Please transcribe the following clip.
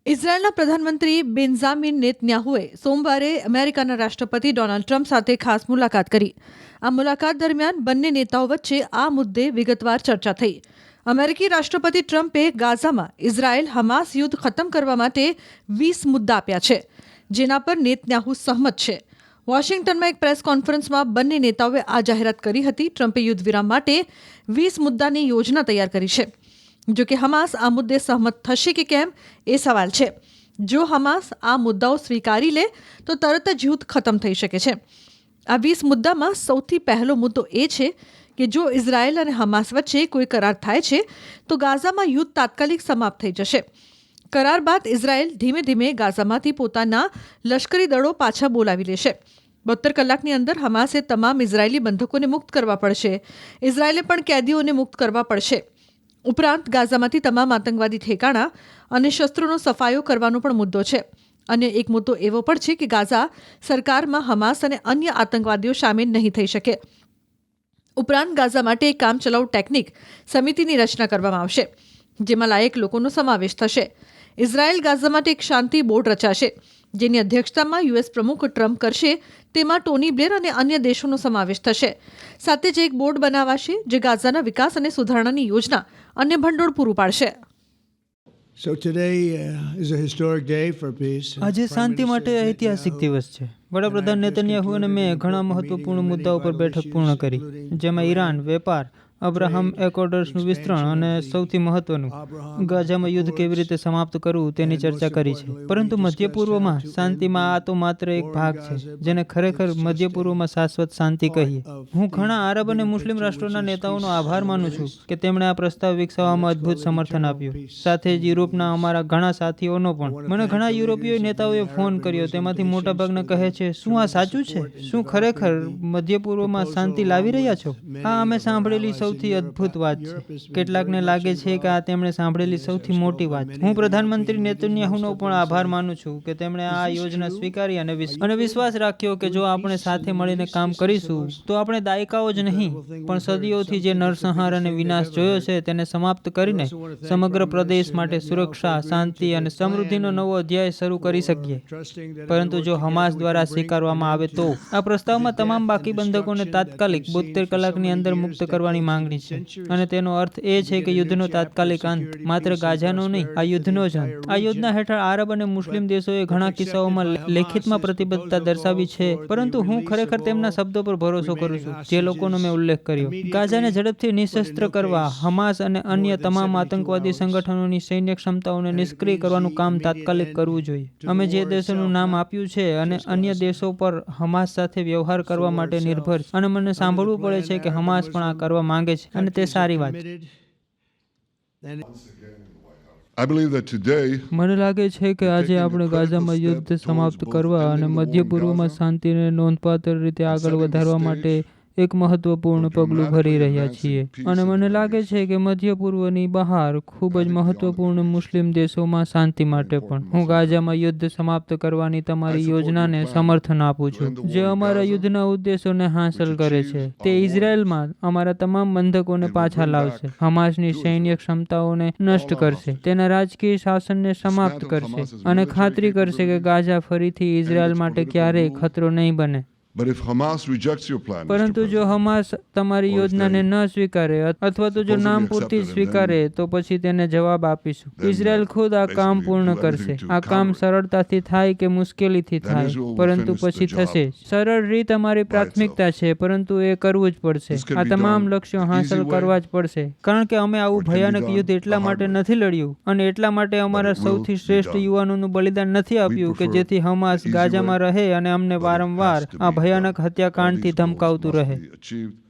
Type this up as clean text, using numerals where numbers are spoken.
ઇઝરાયેલના પ્રધાનમંત્રી બેન્ઝામિન નેતન્યાહુએ સોમવારે અમેરિકાના રાષ્ટ્રપતિ ડોનાલ્ડ ટ્રમ્પ સાથે ખાસ મુલાકાત કરી. આ મુલાકાત દરમિયાન બંને નેતાઓ વચ્ચે આ મુદ્દે વિગતવાર ચર્ચા થઈ. અમેરિકી રાષ્ટ્રપતિ ટ્રમ્પે ગાઝામાં ઇઝરાયેલ હમાસ યુદ્ધ ખતમ કરવા માટે 20 મુદ્દા આપ્યા છે, જેના પર નેતન્યાહુ સહમત છે. વોશિંગ્ટનમાં એક પ્રેસ કોન્ફરન્સમાં બંને નેતાઓએ આ જાહેરાત કરી હતી. ટ્રમ્પે યુદ્ધ વિરામ માટે 20 મુદ્દાની યોજના તૈયાર કરી છે. જો કે હમાસ આ મુદ્દે સહમત થશે કે કેમ એ સવાલ છે. જો હમાસ આ મુદ્દાઓ સ્વીકારી લે તો તરત જ યુદ્ધ ખતમ થઈ શકે છે. આ 20 મુદ્દામાં સૌથી પહેલો મુદ્દો એ છે કે જો ઇઝરાયેલ અને હમાસ વચ્ચે કોઈ કરાર થાય છે તો ગાઝામાં યુદ્ધ તાત્કાલિક સમાપ્ત થઈ જશે. કરાર બાદ ઇઝરાયેલ ધીમે ધીમે ગાઝામાંથી પોતાના લશ્કરી દળો પાછા બોલાવી લેશે. 72 કલાકની અંદર હમાસે તમામ ઇઝરાયેલી બંધકોને મુક્ત કરવા પડશે. ઇઝરાયેલે પણ કેદીઓને મુક્ત કરવા પડશે. ઉપરાંત ગાઝામાંથી તમામ આતંકવાદી ઠેકાણા અને શસ્ત્રોનો સફાયો કરવાનો પણ મુદ્દો છે. અને એક મુદ્દો એવો પણ છે કે ગાઝા સરકારમાં હમાસ અને અન્ય આતંકવાદીઓ સામેલ નહીં થઈ શકે. ઉપરાંત ગાઝા માટે એક કામચલાઉ ટેકનિક સમિતિની રચના કરવામાં આવશે, જેમાં લાયક લોકોનો સમાવેશ થશે. ઇઝરાયેલ ગાઝા માટે એક શાંતિ બોર્ડ રચાશે, જેની અધ્યક્ષતામાં યુએસ પ્રમુખ ટ્રમ્પ કરશે. તેમાં ટોની બ્લેર અને અન્ય દેશોનો સમાવેશ થશે. સાથે જ એક બોર્ડ બનાવાશે જે ગાઝાના વિકાસ અને સુધારણાની યોજના અને ભંડોળ પૂરું પાડશે. આજે શાંતિ માટે ઐતિહાસિક દિવસ છે. વડાપ્રધાન નેતન્યાહુ અને મેં ઘણા મહત્વપૂર્ણ મુદ્દાઓ પર બેઠક પૂર્ણ કરી, જેમાં ઈરાન, વેપાર, અબ્રાહમ એકોર્ડ્સનું વિસ્તરણ અને સૌથી મહત્વનું ગાઝામાં યુદ્ધ કેવી રીતે સમાપ્ત કરવું તેની ચર્ચા કરી છે. પરંતુ મધ્ય પૂર્વમાં શાંતિમાં આ તો માત્ર એક ભાગ છે, જેને ખરેખર મધ્ય પૂર્વમાં શાશ્વત શાંતિ કહીએ. હું ઘણા આરબ અને મુસ્લિમ રાષ્ટ્રોના નેતાઓનો આભાર માનું છું કે તેમણે આ પ્રસ્તાવ વિકસાવવામાં અદ્ભુત સમર્થન આપ્યું. સાથે જ યુરોપના અમારા ઘણા સાથીઓનો પણ. મને ઘણા યુરોપીય નેતાઓએ ફોન કર્યો. તેમાંથી મોટાભાગના કહે છે, શું આ સાચું છે? શું ખરેખર મધ્ય પૂર્વમાં શાંતિ લાવી રહ્યા છો? આ અમે સાંભળેલી સૌથી અદ્ભુત વાત છે. કેટલાકને લાગે છે કે આ તેમણે સાંભળેલી સૌથી મોટી વાત છે. હું પ્રધાનમંત્રી નેતન્યાહુનો પણ આભાર માનું છું કે તેમણે આ યોજના સ્વીકારી અને વિશ્વાસ રાખ્યો કે જો આપણે સાથે મળીને કામ કરીશું તો આપણે દાયકાઓ જ નહીં પણ સદીઓથી જે નરસંહાર અને વિનાશ જોયો છે તેને સમાપ્ત કરીને સમગ્ર પ્રદેશ માટે સુરક્ષા, શાંતિ અને સમૃદ્ધિનો નવો અધ્યાય શરૂ કરી શકીએ. પરંતુ જો હમાસ દ્વારા સ્વીકારવામાં આવે તો આ પ્રસ્તાવમાં તમામ બાકી બંધકોને તાત્કાલિક 72 કલાકની અંદર મુક્ત કરવાની માંગણી છે. અને તેનો અર્થ એ છે કે યુદ્ધનો તાત્કાલિક અંત, માત્ર ગાઝાનો નહીં, આ યુદ્ધનો જ અંત. આ યોજના હેઠળ આરબ અને મુસ્લિમ દેશોએ ઘણા કિસ્સાઓમાં લેખિતમાં પ્રતિબદ્ધતા દર્શાવી છે, પરંતુ હું ખરેખર તેમના શબ્દો પર ભરોસો કરું છું જે લોકોનો મેં ઉલ્લેખ કર્યો. ગાઝાને ઝડપથી નિઃશસ્ત્ર કરવા, હમાસ અને અન્ય તમામ આતંકવાદી સંગઠનોની સૈન્ય ક્ષમતાઓને નિષ્ક્રિય કરવાનું કામ તાત્કાલિક કરવું જોઈએ. અમે જે દેશોનું નામ આપ્યું છે અને અન્ય દેશો પર હમાસ સાથે વ્યવહાર કરવા માટે નિર્ભર છે. અને મને સાંભળવું પડે છે કે હમાસ પણ આ કરવા માંગે છે અને તે સારી વાત છે. મને લાગે છે કે આજે આપણે ગાઝામાં યુદ્ધ સમાપ્ત કરવા અને મધ્ય પૂર્વમાં શાંતિને નોંધપાત્ર રીતે આગળ વધારવા માટે એક મહત્વપૂર્ણ પગલું ભરી રહ્યા છીએ. અને મને લાગે છે કે મધ્ય પૂર્વની બહાર ખૂબ જ મહત્વપૂર્ણ મુસ્લિમ દેશોમાં શાંતિ માટે પણ હું ગાઝામાં યુદ્ધ સમાપ્ત કરવાની તમારી યોજનાને સમર્થન આપું છું, જે અમારા યુદ્ધના ઉદ્દેશોને હાંસલ કરે છે. તે ઇઝરાયેલમાં અમારા તમામ બંધકોને પાછા લાવશે, હમાસની સૈન્ય ક્ષમતાઓને નષ્ટ કરશે, તેના રાજકીય શાસનને સમાપ્ત કરશે અને ખાતરી કરશે કે ગાઝા ફરીથી ઇઝરાયેલ માટે ક્યારેય ખતરો નહીં બને. પરંતુ જો હમાસ તમારી યોજનાને ન સ્વીકારે અથવા તો જો નામ પૂરતી સ્વીકારે તો પછી તેને જવાબ આપીશું. ઇઝરાયેલ ખુદ આ કામ પૂર્ણ કરશે. આ કામ સરળતાથી થાય કે મુશ્કેલીથી થાય, પરંતુ પછી થશે. સરળ રીત અમારી પ્રાથમિકતા છે, પરંતુ એ કરવું જ પડશે. આ તમામ લક્ષ્યો હાંસલ કરવા જ પડશે, કારણ કે અમે આવું ભયાનક યુદ્ધ એટલા માટે નથી લડ્યું અને એટલા માટે અમારા સૌથી શ્રેષ્ઠ યુવાનોનું બલિદાન નથી આપ્યું કે જેથી હમાસ ગાઝામાં રહે અને અમને વારંવાર આ ભયાનક હત્યાકાંડથી ધમકાવતું રહે.